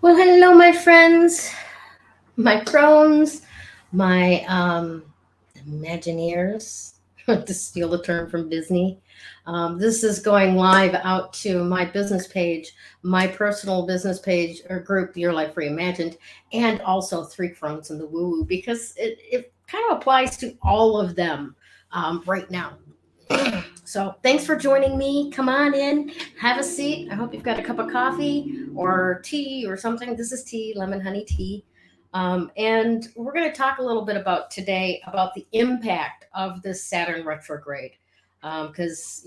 Well, hello, my friends, my crones, my Imagineers, to steal the term from Disney. This is going live out to my business page, my personal business page or group, Your Life Reimagined, and also Three Crones in the Woo Woo, because it kind of applies to all of them right now. So thanks for joining me. Come on in, have a seat. I hope you've got a cup of coffee or tea or something. This is tea, lemon honey tea. And we're going to talk a little bit about today about the impact of this Saturn retrograde. Because,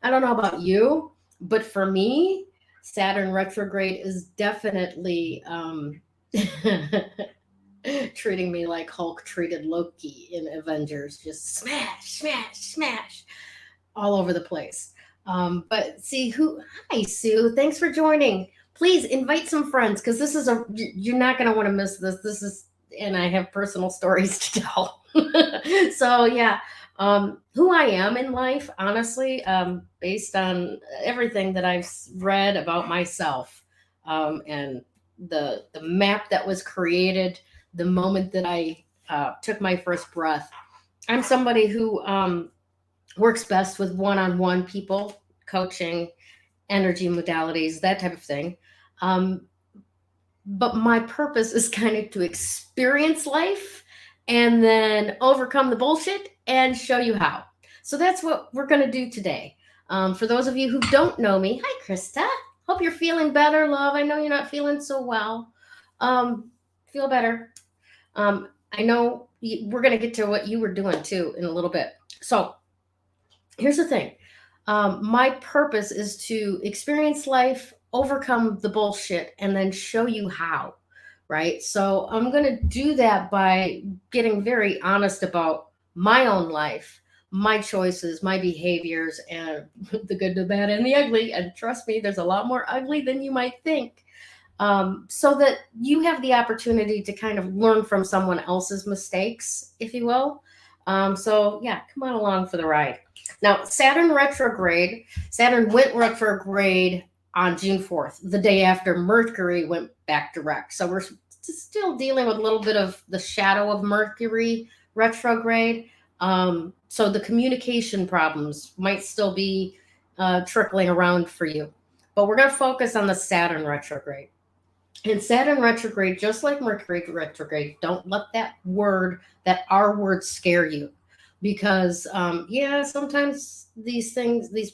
I don't know about you, but for me, Saturn retrograde is definitely treating me like Hulk treated Loki in Avengers, just smash, smash, smash all over the place. But see who? Hi, Sue. Thanks for joining. Please invite some friends because this is you're not going to want to miss this. This is, and I have personal stories to tell. So yeah, who I am in life, honestly, based on everything that I've read about myself, and the map that was created the moment that I took my first breath. I'm somebody who works best with one-on-one people, coaching, energy modalities, that type of thing. Um, but my purpose is kind of to experience life and then overcome the bullshit and show you how. So that's what we're going to do today. For those of you who don't know me, hi, Krista. Hope you're feeling better, love. I know you're not feeling so well. Feel better. I know we're going to get to what you were doing too in a little bit. So, here's the thing. My purpose is to experience life, overcome the bullshit, and then show you how. Right. So I'm going to do that by getting very honest about my own life, my choices, my behaviors, and the good, the bad, and the ugly. And trust me, there's a lot more ugly than you might think. So that you have the opportunity to kind of learn from someone else's mistakes, if you will. So yeah, come on along for the ride. Now, Saturn went retrograde on June 4th, the day after Mercury went back direct. So we're still dealing with a little bit of the shadow of Mercury retrograde. So the communication problems might still be trickling around for you. But we're going to focus on the Saturn retrograde. And Saturn retrograde, just like Mercury retrograde, don't let that R word scare you. Because, yeah, sometimes these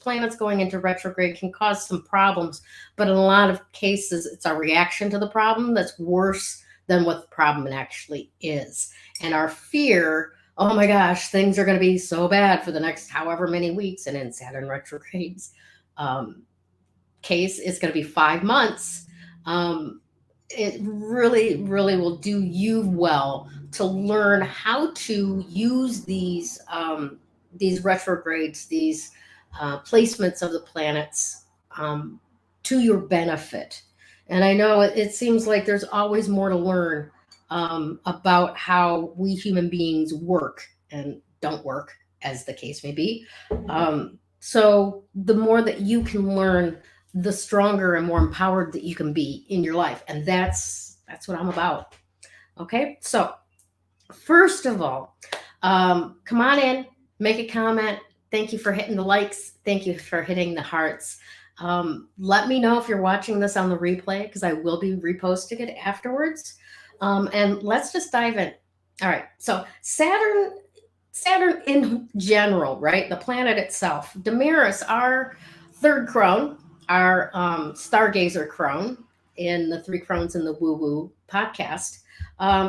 planets going into retrograde can cause some problems. But in a lot of cases, it's a reaction to the problem that's worse than what the problem actually is. And our fear, oh my gosh, things are going to be so bad for the next however many weeks. And in Saturn retrogrades um, case, it's going to be 5 months. It really, really will do you well to learn how to use these retrogrades, these placements of the planets um, to your benefit. And I know it seems like there's always more to learn about how we human beings work and don't work, as the case may be. So the more that you can learn, the stronger and more empowered that you can be in your life, and that's what I'm about. Okay, so first of all, come on in, make a comment. Thank you for hitting the likes, thank you for hitting the hearts. Let me know if you're watching this on the replay, because I will be reposting it afterwards. And let's just dive in. All right, so Saturn in general, right? The planet itself. Damaris, our third crone, our stargazer crone in the Three Crones in the Woo Woo podcast.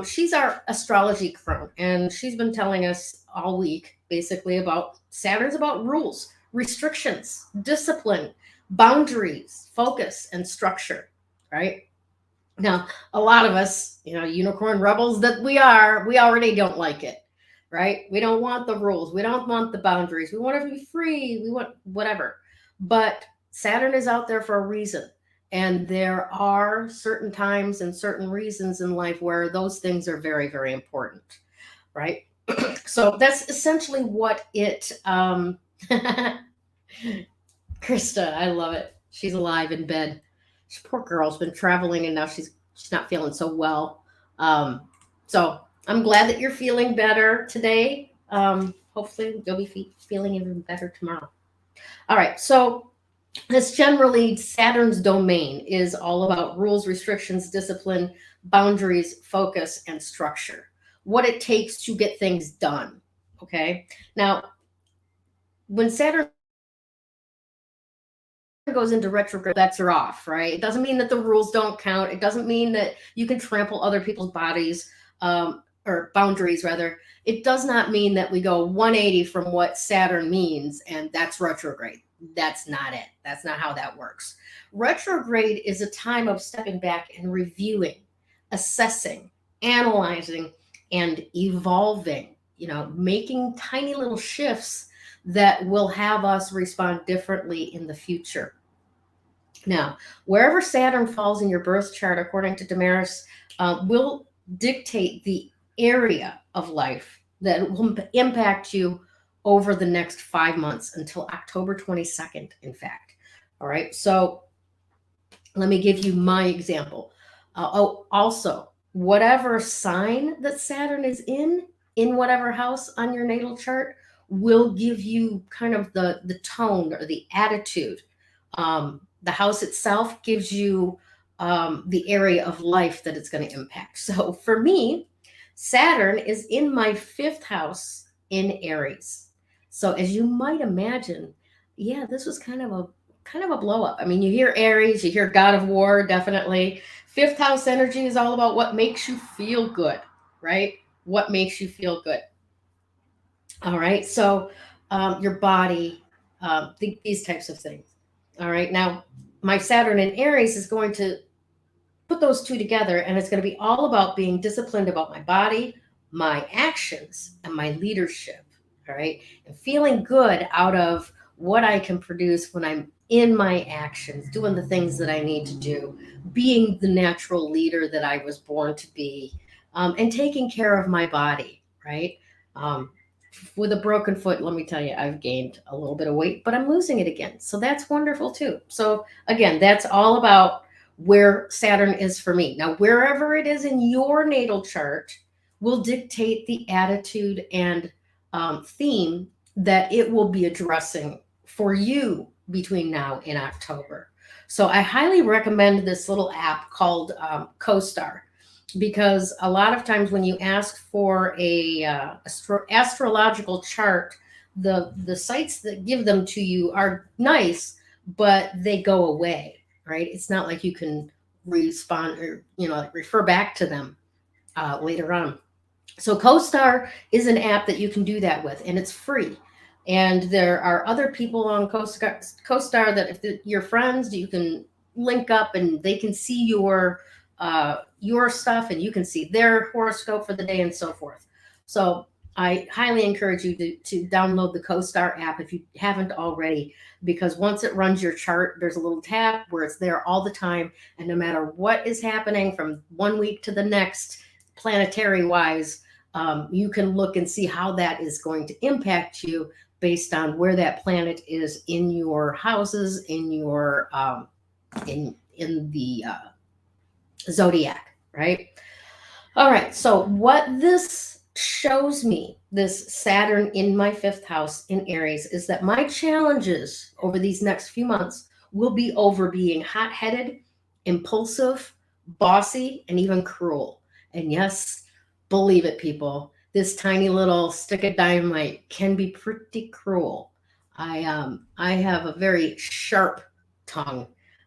She's our astrology crone, and she's been telling us all week basically about Saturn's about rules, restrictions, discipline, boundaries, focus, and structure, right? Now, a lot of us, unicorn rebels that we already don't like it, right? We don't want the rules. We don't want the boundaries. We want to be free. We want whatever. But Saturn is out there for a reason. And there are certain times and certain reasons in life where those things are very, very important, right? So that's essentially what it. Krista, I love it. She's alive in bed. She, poor girl's been traveling and now she's not feeling so well. So I'm glad that you're feeling better today. Hopefully you'll be feeling even better tomorrow. All right, so this generally Saturn's domain is all about rules, restrictions, discipline, boundaries, focus, and structure. What it takes to get things done. Okay. Now, when Saturn goes into retrograde, bets are off, right? It doesn't mean that the rules don't count. It doesn't mean that you can trample other people's bodies, or boundaries, rather. It does not mean that we go 180 from what Saturn means, and that's retrograde. That's not it. That's not how that works. Retrograde is a time of stepping back and reviewing, assessing, analyzing, and evolving, making tiny little shifts that will have us respond differently in the future. Now, wherever Saturn falls in your birth chart, according to Damaris, will dictate the area of life that will impact you over the next 5 months until October 22nd, in fact. All right. So let me give you my example. Also, whatever sign that Saturn is in whatever house on your natal chart, will give you kind of the tone or the attitude. The house itself gives you the area of life that it's going to impact. So for me, Saturn is in my fifth house in Aries. So as you might imagine, yeah, this was kind of a blow up. I mean, you hear Aries, you hear God of War, definitely. Fifth house energy is all about what makes you feel good, right? What makes you feel good. All right. So your body, these types of things. All right. Now, my Saturn in Aries is going to put those two together, and it's going to be all about being disciplined about my body, my actions, and my leadership. All right. And feeling good out of what I can produce when I'm in my actions, doing the things that I need to do, being the natural leader that I was born to be, and taking care of my body, right? Um, with a broken foot, let me tell you, I've gained a little bit of weight, but I'm losing it again. So that's wonderful too. So again, that's all about where Saturn is for me. Now, wherever it is in your natal chart will dictate the attitude and theme that it will be addressing for you between now and October. So I highly recommend this little app called CoStar, because a lot of times when you ask for a astrological chart, the sites that give them to you are nice, but they go away, right? It's not like you can respond or like refer back to them later on. So CoStar is an app that you can do that with, and it's free. And there are other people on CoStar that if you're friends, you can link up and they can see your stuff, and you can see their horoscope for the day and so forth. So I highly encourage you to download the CoStar app if you haven't already, because once it runs your chart, there's a little tab where it's there all the time. And no matter what is happening from one week to the next, planetary wise, you can look and see how that is going to impact you based on where that planet is in your houses, in your in the zodiac, right? All right. So what this shows me, this Saturn in my fifth house in Aries, is that my challenges over these next few months will be over being hot-headed, impulsive, bossy, and even cruel. And yes, believe it, people, this tiny little stick of dynamite can be pretty cruel. I have a very sharp tongue,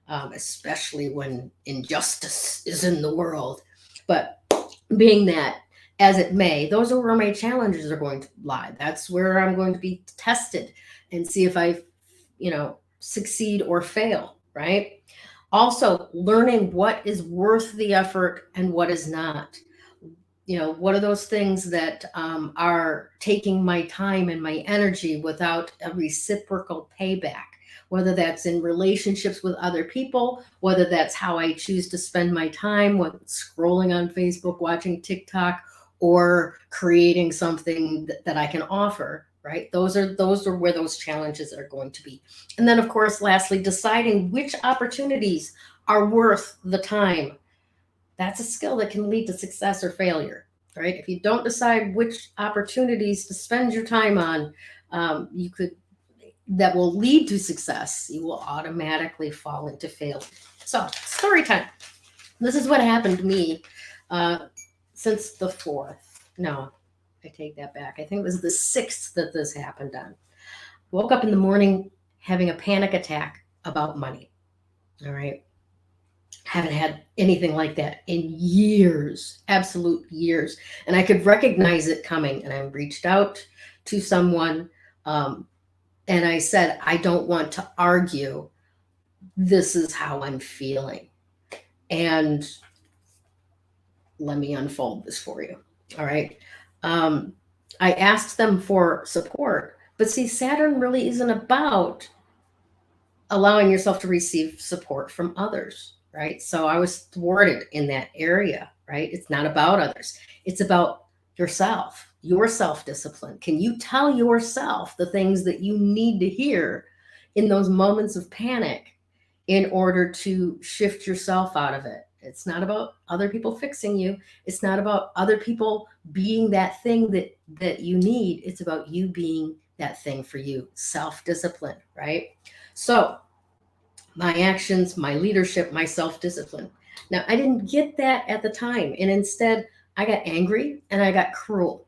especially when injustice is in the world. But being that as it may, those are where my challenges are going to lie. That's where I'm going to be tested and see if I, succeed or fail, right? Also, learning what is worth the effort and what is not. What are those things that are taking my time and my energy without a reciprocal payback? Whether that's in relationships with other people, whether that's how I choose to spend my time, whether it's scrolling on Facebook, watching TikTok, or creating something that I can offer, right? Those are where those challenges are going to be. And then, of course, lastly, deciding which opportunities are worth the time. That's a skill that can lead to success or failure, right? If you don't decide which opportunities to spend your time on, you could that will lead to success, you will automatically fall into failure. So, story time. This is what happened to me since the 4th. No, I take that back. I think it was the 6th that this happened on. Woke up in the morning having a panic attack about money. All right. Haven't had anything like that in years, absolute years. And I could recognize it coming. And I reached out to someone and I said, I don't want to argue. This is how I'm feeling. And let me unfold this for you. All right. I asked them for support. But see, Saturn really isn't about allowing yourself to receive support from others, right? So I was thwarted in that area, right? It's not about others. It's about yourself, your self-discipline. Can you tell yourself the things that you need to hear in those moments of panic in order to shift yourself out of it? It's not about other people fixing you. It's not about other people being that thing that you need. It's about you being that thing for you. Self-discipline, right? So my actions, my leadership, my self-discipline. Now, I didn't get that at the time. And instead, I got angry and I got cruel.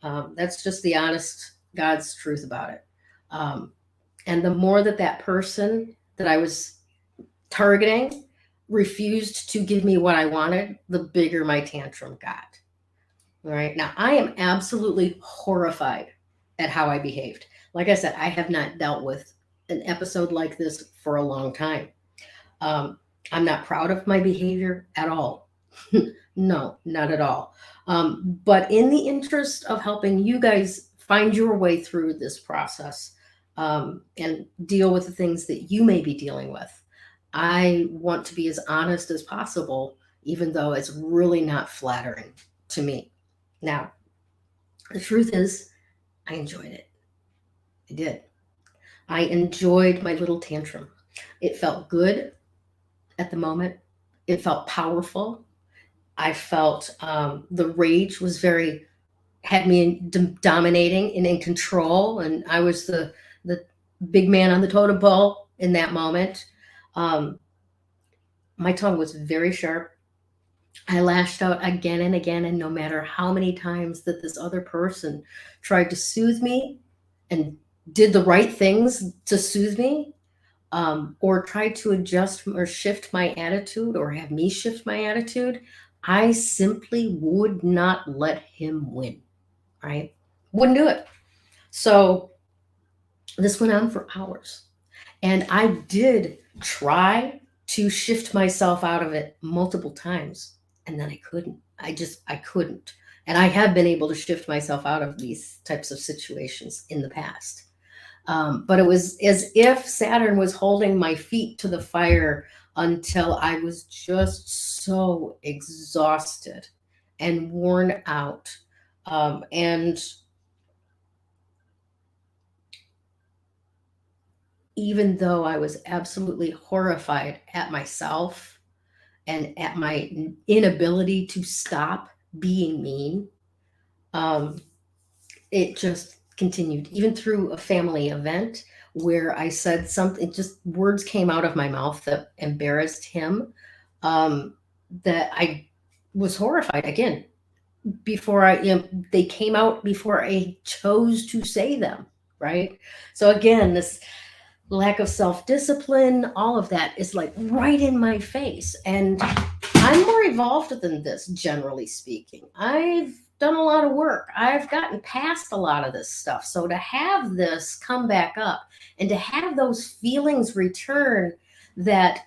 That's just the honest God's truth about it. And the more that person that I was targeting refused to give me what I wanted, the bigger my tantrum got. All right. Now, I am absolutely horrified at how I behaved. Like I said, I have not dealt with an episode like this for a long time. I'm not proud of my behavior at all. No, not at all. But in the interest of helping you guys find your way through this process and deal with the things that you may be dealing with, I want to be as honest as possible, even though it's really not flattering to me. Now, the truth is, I enjoyed it. I did. I enjoyed my little tantrum. It felt good at the moment. It felt powerful. I felt the rage was had me dominating and in control. And I was the big man on the totem pole in that moment. My tongue was very sharp. I lashed out again and again. And no matter how many times that this other person tried to soothe me and did the right things to soothe me, or tried to adjust or shift my attitude or have me shift my attitude, I simply would not let him win, right? Wouldn't do it. So this went on for hours. And I did try to shift myself out of it multiple times. And then I couldn't. I couldn't. And I have been able to shift myself out of these types of situations in the past. But it was as if Saturn was holding my feet to the fire until I was just so exhausted and worn out. And even though I was absolutely horrified at myself and at my inability to stop being mean, it just continued, even through a family event where I said something, just words came out of my mouth that embarrassed him, that I was horrified again before they came out before I chose to say them, right? So again, this lack of self-discipline, all of that is like right in my face. And I'm more evolved than this, generally speaking. I've done a lot of work. I've gotten past a lot of this stuff. So to have this come back up and to have those feelings return that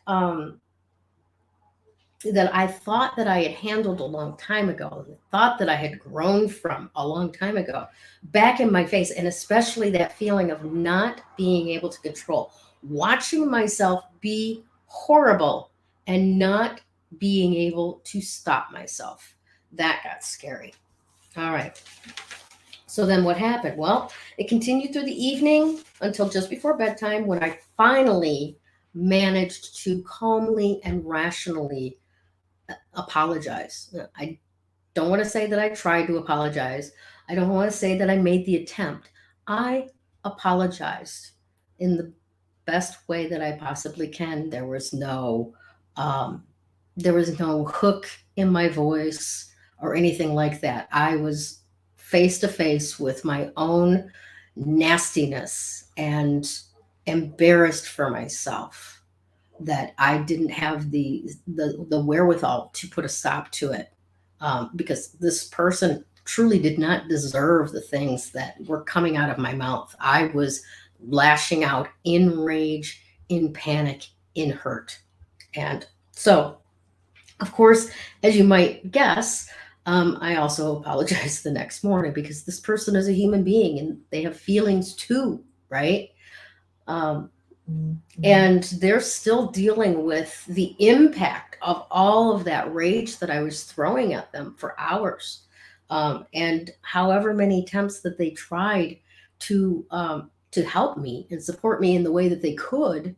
that I thought that I had handled a long time ago, thought that I had grown from a long time ago, back in my face, and especially that feeling of not being able to control, watching myself be horrible and not being able to stop myself. That got scary. All right. So then what happened? Well, it continued through the evening until just before bedtime when I finally managed to calmly and rationally apologize. I don't want to say that I tried to apologize. I don't want to say that I made the attempt. I apologized in the best way that I possibly can. Um, there was no hook in my voice or anything like that. I was face to face with my own nastiness and embarrassed for myself that I didn't have the wherewithal to put a stop to it, because this person truly did not deserve the things that were coming out of my mouth. I was lashing out in rage, in panic, in hurt. And so, of course, as you might guess, I also apologized the next morning because this person is a human being and they have feelings too, right? Um, and they're still dealing with the impact of all of that rage that I was throwing at them for hours. And however many attempts that they tried to help me and support me in the way that they could,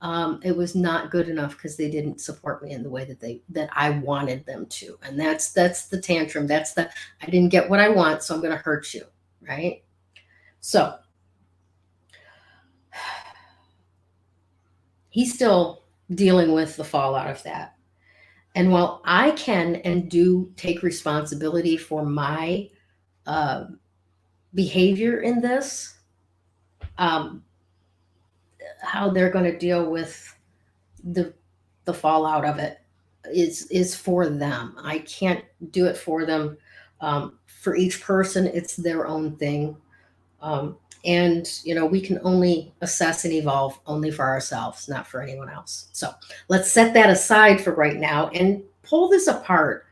it was not good enough because they didn't support me in the way that I wanted them to. And that's the tantrum. That's the I didn't get what I want, so I'm going to hurt you, right? So he's still dealing with the fallout of that. And while I can and do take responsibility for my uh, behavior in this, um, how they're going to deal with the the fallout of it is for them. I can't do it for them. For each person, it's their own thing. And we can only assess and evolve only for ourselves, not for anyone else. So let's set that aside for right now and pull this apart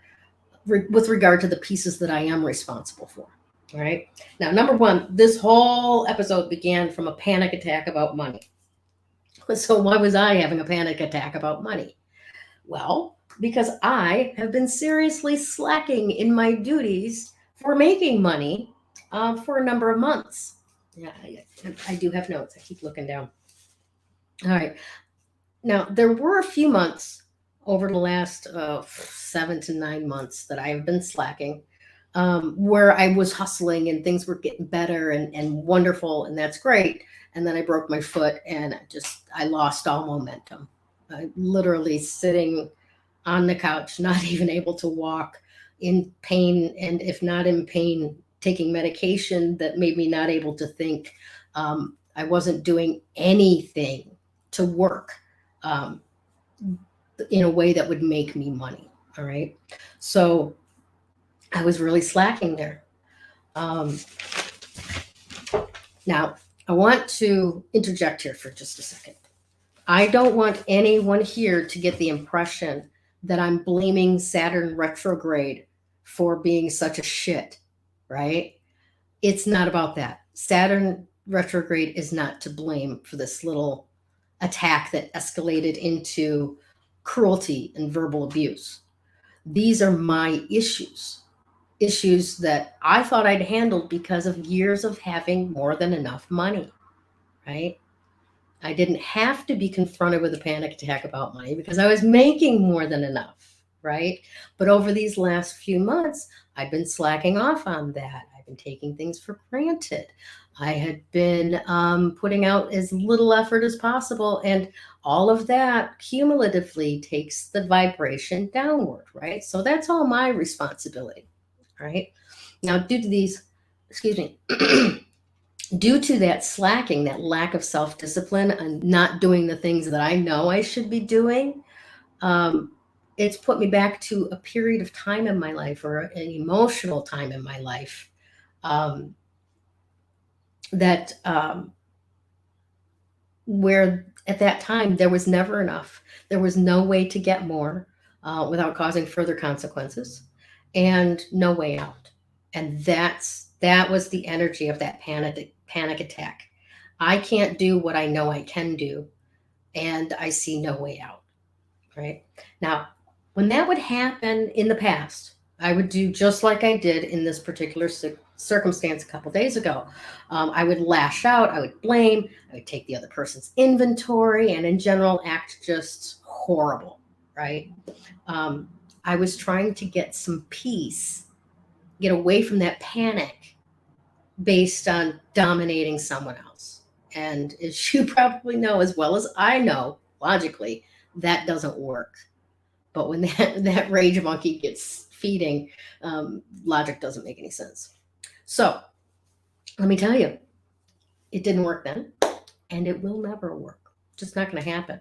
with regard to the pieces that I am responsible for. All right. Now, number one, this whole episode began from a panic attack about money. So why was I having a panic attack about money? Well, because I have been seriously slacking in my duties for making money for a number of months. Yeah, I do have notes. I keep looking down. All right. Now, there were a few months over the last 7 to 9 months that I have been slacking, where I was hustling and things were getting better and wonderful, and that's great. And then I broke my foot and I lost all momentum. I literally sitting on the couch, not even able to walk, in pain, and if not in pain, taking medication that made me not able to think. I wasn't doing anything to work um, in a way that would make me money. All right. So I was really slacking there. Um, Now, I want to interject here for just a second. I don't want anyone here to get the impression that I'm blaming Saturn retrograde for being such a shit, right? It's not about that. Saturn retrograde is not to blame for this little attack that escalated into cruelty and verbal abuse. These are my issues that I thought I'd handled because of years of having more than enough money, right? I didn't have to be confronted with a panic attack about money because I was making more than enough, right? But over these last few months, I've been slacking off on that. I've been taking things for granted. I had been putting out as little effort as possible, and all of that cumulatively takes the vibration downward, right? So that's all my responsibility, right? Now, excuse me, due to that slacking, that lack of self discipline, and not doing the things that I know I should be doing, um, it's put me back to a period of time in my life, or an emotional time in my life, um, that where at that time there was never enough. There was no way to get more without causing further consequences, and no way out. And that was the energy of that panic attack. I can't do what I know I can do, and I see no way out. Right now, when that would happen in the past, I would do just like I did in this particular circumstance a couple days ago. I would lash out, I would blame, I would take the other person's inventory, and in general act just horrible, right? Um, I was trying to get some peace, get away from that panic based on dominating someone else. And as you probably know, as well as I know, logically, that doesn't work. But when that rage monkey gets feeding, logic doesn't make any sense. So let me tell you, it didn't work then, and it will never work. Just not going to happen.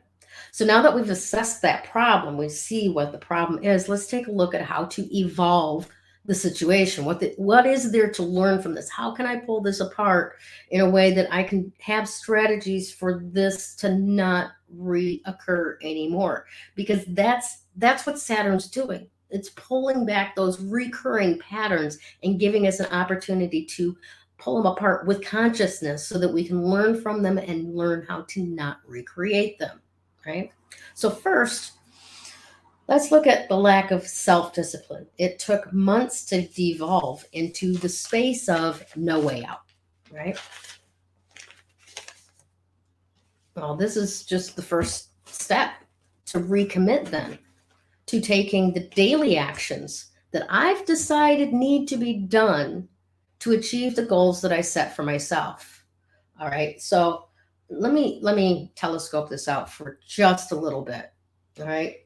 So now that we've assessed that problem, we see what the problem is. Let's take a look at how to evolve the situation. What is there to learn from this? How can I pull this apart in a way that I can have strategies for this to not reoccur anymore? Because that's what Saturn's doing. It's pulling back those recurring patterns and giving us an opportunity to pull them apart with consciousness so that we can learn from them and learn how to not recreate them, right? So first, let's look at the lack of self-discipline. It took months to devolve into the space of no way out, right? Well, this is just the first step to recommit then to taking the daily actions that I've decided need to be done to achieve the goals that I set for myself. All right. So let me telescope this out for just a little bit. All right.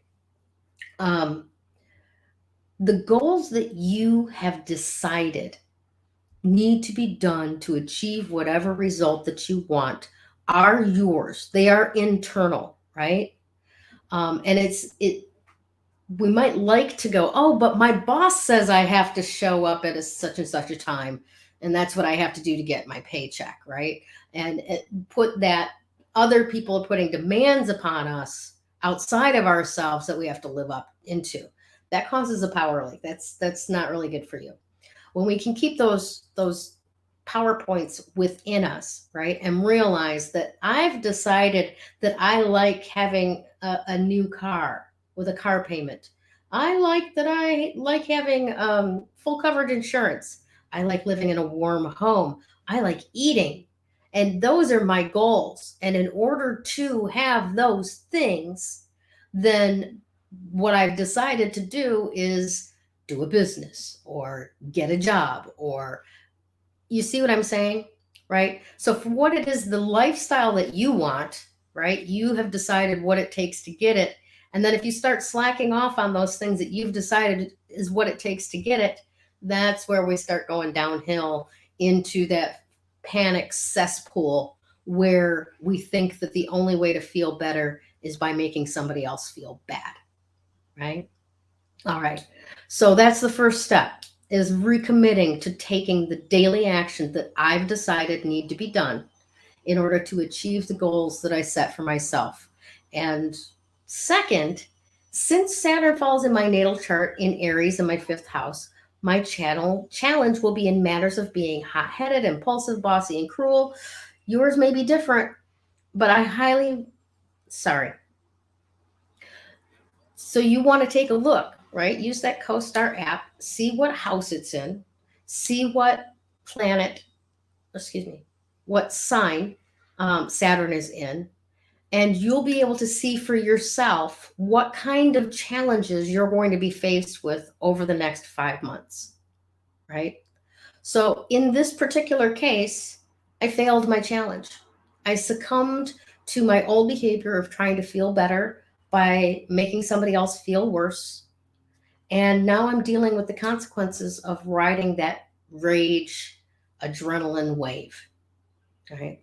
The goals that you have decided need to be done to achieve whatever result that you want are yours. They are internal, right? And we might like to go, oh, but my boss says I have to show up at such and such a time, and that's what I have to do to get my paycheck, right? And put that other people are putting demands upon us outside of ourselves that we have to live up into. That causes a power leak. That's not really good for you. When we can keep those PowerPoints within us, right? And realize that I've decided that I like having a new car with a car payment. I like having full coverage insurance. I like living in a warm home. I like eating. And those are my goals. And in order to have those things, then what I've decided to do is do a business or get a job, or you see what I'm saying, right? So for what it is, the lifestyle that you want, right? You have decided what it takes to get it. And then if you start slacking off on those things that you've decided is what it takes to get it, that's where we start going downhill into that panic cesspool where we think that the only way to feel better is by making somebody else feel bad, right? All right. So that's the first step, is recommitting to taking the daily actions that I've decided need to be done in order to achieve the goals that I set for myself. And second, since Saturn falls in my natal chart in Aries in my 5th house, my challenge will be in matters of being hot-headed, impulsive, bossy, and cruel. Yours may be different, but sorry. So you want to take a look, right? Use that CoStar app, see what house it's in, see what what sign Saturn is in, and you'll be able to see for yourself what kind of challenges you're going to be faced with over the next 5 months, right? So in this particular case, I failed my challenge. I succumbed to my old behavior of trying to feel better by making somebody else feel worse. And now I'm dealing with the consequences of riding that rage adrenaline wave. Right?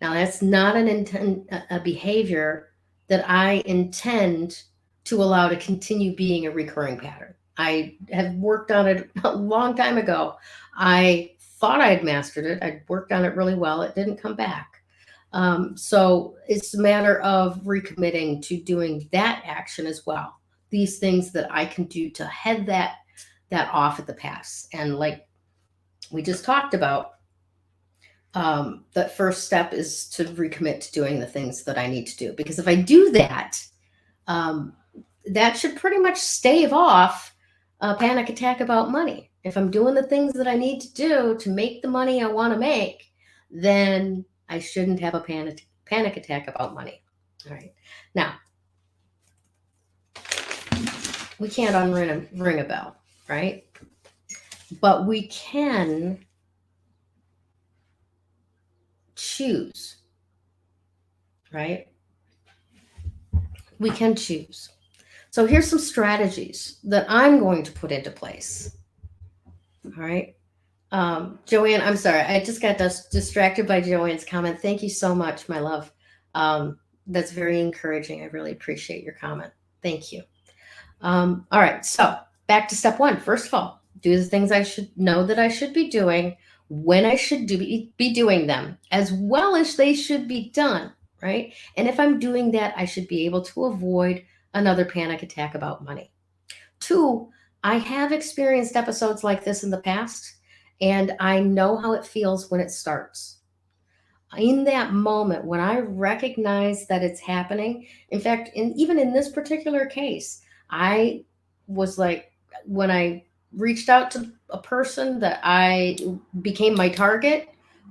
Now that's not a behavior that I intend to allow to continue being a recurring pattern. I have worked on it a long time ago. I thought I had mastered it. I'd worked on it really well. It didn't come back. So it's a matter of recommitting to doing that action as well. These things that I can do to head that off at the pass. And like we just talked about, the first step is to recommit to doing the things that I need to do. Because if I do that, that should pretty much stave off a panic attack about money. If I'm doing the things that I need to do to make the money I want to make, then I shouldn't have a panic attack about money. All right. Now, we can't ring a bell, right? But we can choose, right? We can choose. So here's some strategies that I'm going to put into place. All right. Joanne, I'm sorry. I just got distracted by Joanne's comment. Thank you so much, my love. That's very encouraging. I really appreciate your comment. Thank you. All right. So back to step one. First of all, do the things I should know that I should be doing, when I should be doing them, as well as they should be done, right? And if I'm doing that, I should be able to avoid another panic attack about money. Two, I have experienced episodes like this in the past, and I know how it feels when it starts. In that moment, when I recognize that it's happening, in fact, even in this particular case, I was like, when I reached out to a person that I became my target,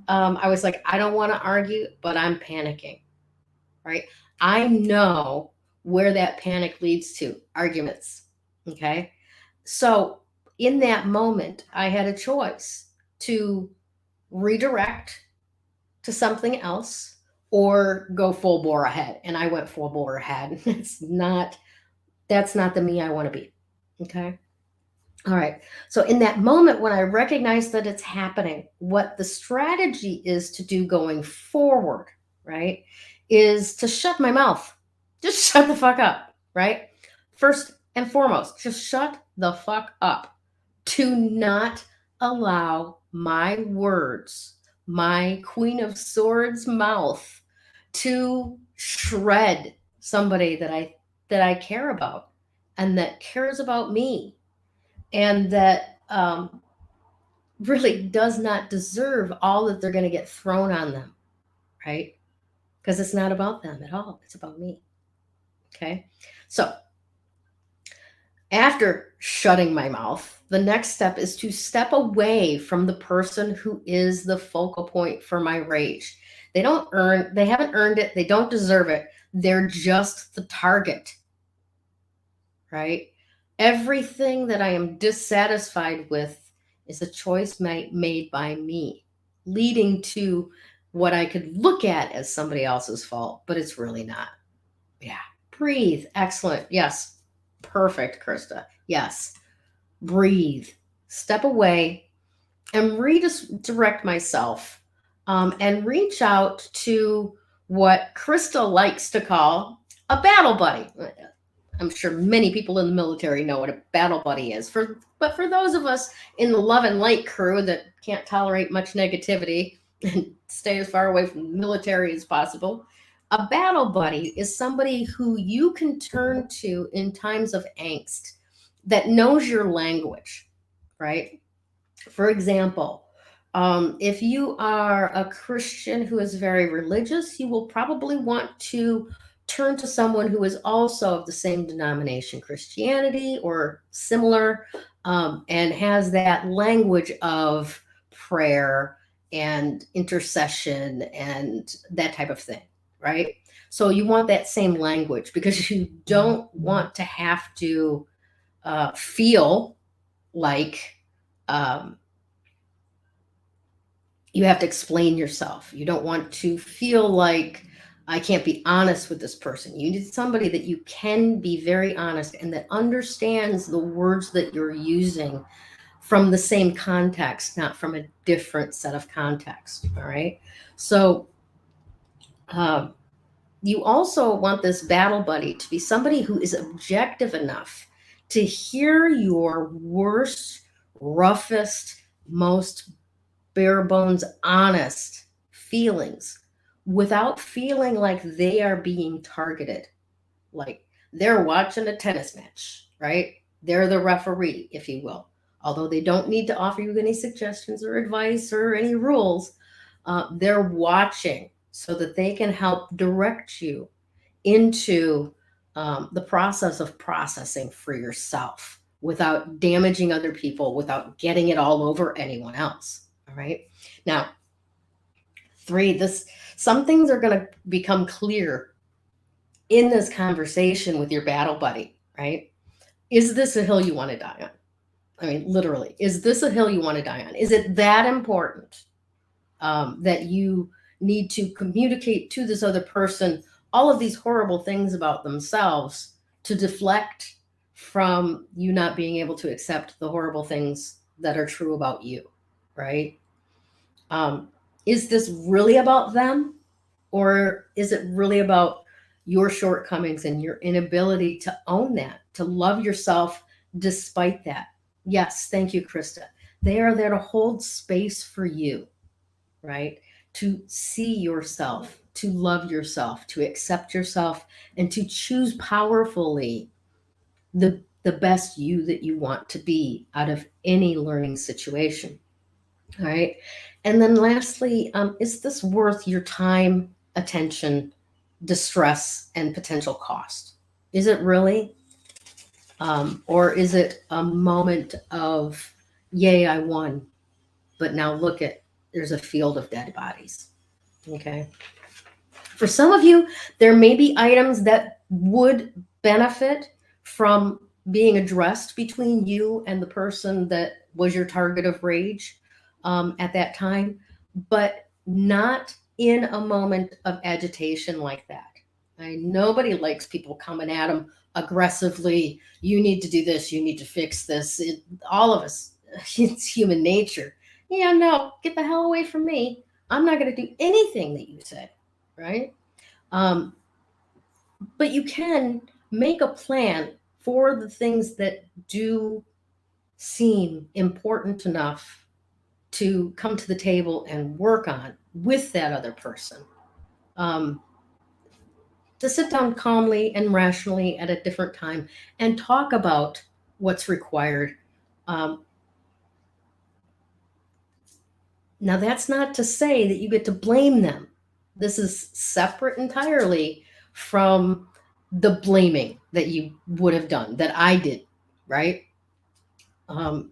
I was like, I don't want to argue, but I'm panicking, right? I know where that panic leads to arguments. Okay. So in that moment, I had a choice to redirect to something else or go full bore ahead. And I went full bore ahead. That's not the me I want to be. Okay. All right. So in that moment, when I recognize that it's happening, what the strategy is to do going forward, right, is to shut my mouth. Just shut the fuck up, right? First and foremost, just shut the fuck up. To not allow my words, my Queen of Swords mouth, to shred somebody that I care about and that cares about me and that really does not deserve all that they're going to get thrown on them, right? Because it's not about them at all. It's about me. Okay. So after shutting my mouth, the next step is to step away from the person who is the focal point for my rage. They haven't earned it. They don't deserve it. They're just the target, right? Everything that I am dissatisfied with is a choice made by me, leading to what I could look at as somebody else's fault, but it's really not. Yeah. Breathe. Excellent. Yes. Perfect, Krista. Yes. Breathe. Step away and redirect myself and reach out to what Krista likes to call a battle buddy. I'm sure many people in the military know what a battle buddy is. But for those of us in the love and light crew that can't tolerate much negativity and stay as far away from the military as possible, a battle buddy is somebody who you can turn to in times of angst that knows your language, right? For example, if you are a Christian who is very religious, you will probably want to turn to someone who is also of the same denomination, Christianity or similar, and has that language of prayer and intercession and that type of thing, right? So you want that same language because you don't want to have to feel like you have to explain yourself. You don't want to feel like I can't be honest with this person. You need somebody that you can be very honest and that understands the words that you're using from the same context, not from a different set of context. All right. So you also want this battle buddy to be somebody who is objective enough to hear your worst, roughest, most bare bones, honest feelings without feeling like they are being targeted. Like they're watching a tennis match, right? They're the referee, if you will. Although they don't need to offer you any suggestions or advice or any rules, they're watching so that they can help direct you into the process of processing for yourself without damaging other people, without getting it all over anyone else. All right. Now, 3, some things are going to become clear in this conversation with your battle buddy, right? Is this a hill you want to die on? I mean, literally, is this a hill you want to die on? Is it that important that you need to communicate to this other person all of these horrible things about themselves to deflect from you not being able to accept the horrible things that are true about you, right? Is this really about them? Or is it really about your shortcomings and your inability to own that, to love yourself despite that? Yes, thank you, Krista. They are there to hold space for you, right? To see yourself, to love yourself, to accept yourself, and to choose powerfully the best you that you want to be out of any learning situation. All right. And then lastly, is this worth your time, attention, distress, and potential cost? Is it really? Or is it a moment of, yay, I won, but now look at, there's a field of dead bodies. Okay. For some of you, there may be items that would benefit from being addressed between you and the person that was your target of rage at that time, but not in a moment of agitation like that. Nobody likes people coming at them aggressively. You need to do this. You need to fix this. All of us, it's human nature. Yeah, no, get the hell away from me. I'm not going to do anything that you say, right? But you can make a plan for the things that do seem important enough to come to the table and work on with that other person. To sit down calmly and rationally at a different time and talk about what's required. Now, that's not to say that you get to blame them. This is separate entirely from the blaming that you would have done, that I did, right?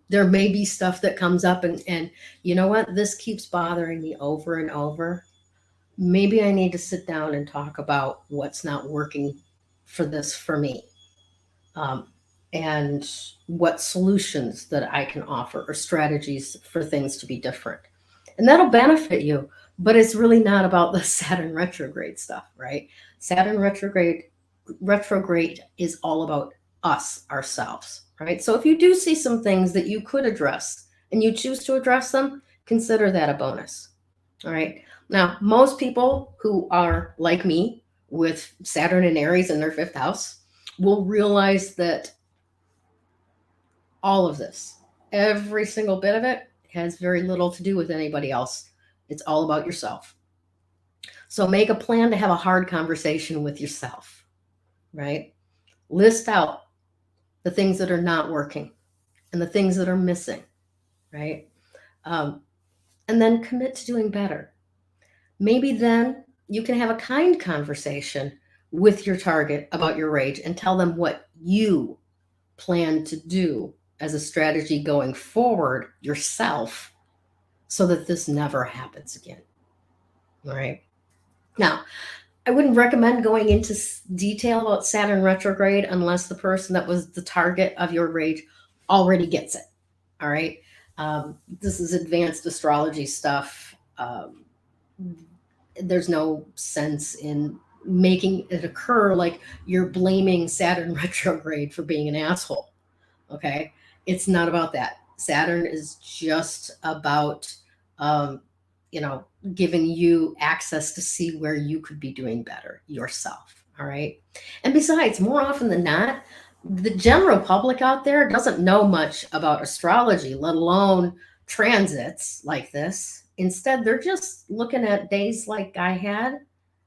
There may be stuff that comes up and you know what? This keeps bothering me over and over. Maybe I need to sit down and talk about what's not working for this for me. And what solutions that I can offer or strategies for things to be different. And that'll benefit you, but it's really not about the Saturn retrograde stuff, right? Saturn retrograde is all about us, ourselves, right? So if you do see some things that you could address and you choose to address them, consider that a bonus. All right. Now, most people who are like me with Saturn and Aries in their 5th house will realize that all of this, every single bit of it, has very little to do with anybody else. It's all about yourself. So make a plan to have a hard conversation with yourself, right? List out the things that are not working and the things that are missing, right? And then commit to doing better. Maybe then you can have a kind conversation with your target about your rage and tell them what you plan to do as a strategy going forward yourself so that this never happens again. All right. Now, I wouldn't recommend going into detail about Saturn retrograde unless the person that was the target of your rage already gets it. All right. This is advanced astrology stuff. There's no sense in making it occur like you're blaming Saturn retrograde for being an asshole. Okay. It's not about that. Saturn is just about, giving you access to see where you could be doing better yourself. All right. And besides, more often than not, the general public out there doesn't know much about astrology, let alone transits like this. Instead, they're just looking at days like I had,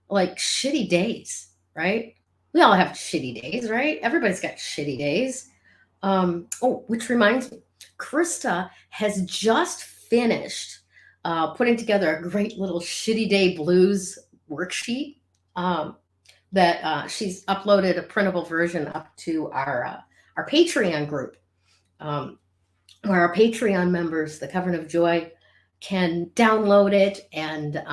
like shitty days, right? We all have shitty days, right? Everybody's got shitty days. Which reminds me, Krista has just finished putting together a great little shitty day blues worksheet that she's uploaded a printable version up to our Patreon group. where our Patreon members, the Covenant of Joy, can download it and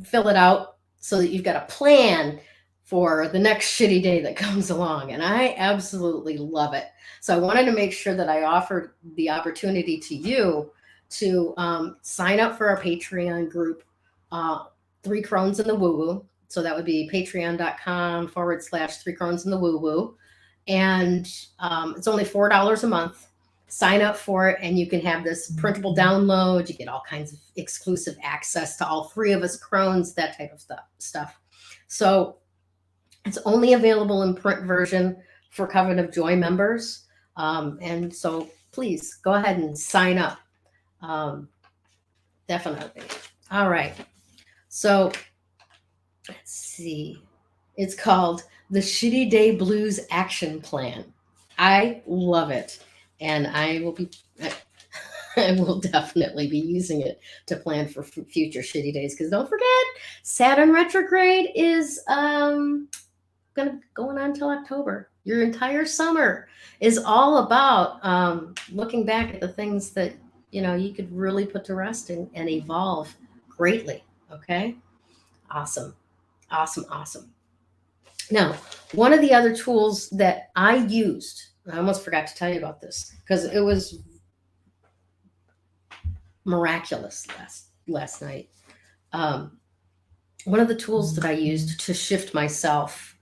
fill it out so that you've got a plan for the next shitty day that comes along. And I absolutely love it. So I wanted to make sure that I offered the opportunity to you to sign up for our Patreon group, Three Crones in the Woo Woo. So that would be patreon.com/Three Crones in the Woo Woo. And it's only $4 a month. Sign up for it, and you can have this printable download. You get all kinds of exclusive access to all three of us crones, that type of stuff. So it's only available in print version for Covenant of Joy members. And so please go ahead and sign up. Definitely. All right. So let's see. It's called the Shitty Day Blues Action Plan. I love it. And I will definitely be using it to plan for future shitty days. Because don't forget, Saturn Retrograde is going on until October. Your entire summer is all about looking back at the things that you could really put to rest and evolve greatly. Okay, awesome. Now, one of the other tools that I used, I almost forgot to tell you about this because it was miraculous last night. One of the tools that I used to shift myself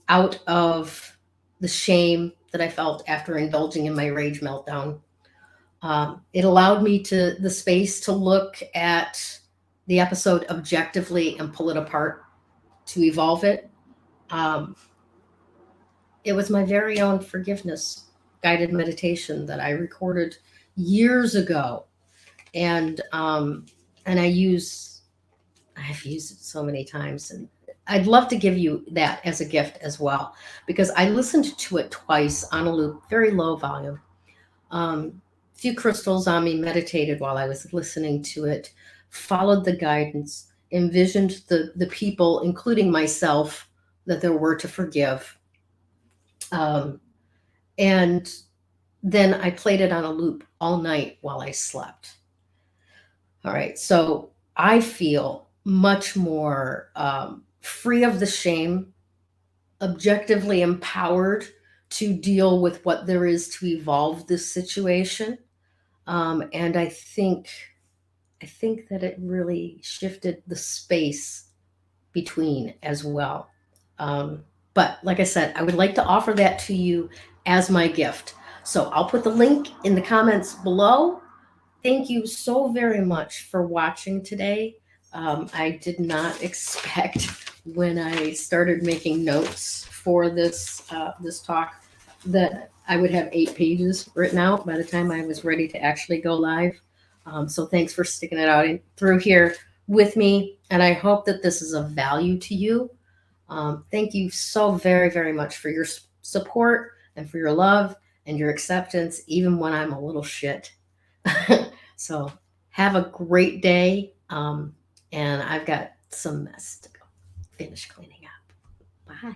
out of the shame that I felt after indulging in my rage meltdown, it allowed me the space to look at the episode objectively and pull it apart to evolve it. It was my very own forgiveness guided meditation that I recorded years ago. And I've used it so many times, and I'd love to give you that as a gift as well, because I listened to it twice on a loop, very low volume. A few crystals on me, meditated while I was listening to it, followed the guidance, envisioned the people, including myself, that there were to forgive. And then I played it on a loop all night while I slept. All right. So I feel much more free of the shame, objectively empowered to deal with what there is to evolve this situation. And I think that it really shifted the space between as well. But like I said, I would like to offer that to you as my gift. So I'll put the link in the comments below. Thank you so very much for watching today. I did not expect when I started making notes for this talk that I would have 8 pages written out by the time I was ready to actually go live. So thanks for sticking it out through here with me. And I hope that this is of value to you. Thank you so very, very much for your support and for your love and your acceptance, even when I'm a little shit. So have a great day. And I've got some mess to go finish cleaning up. Bye.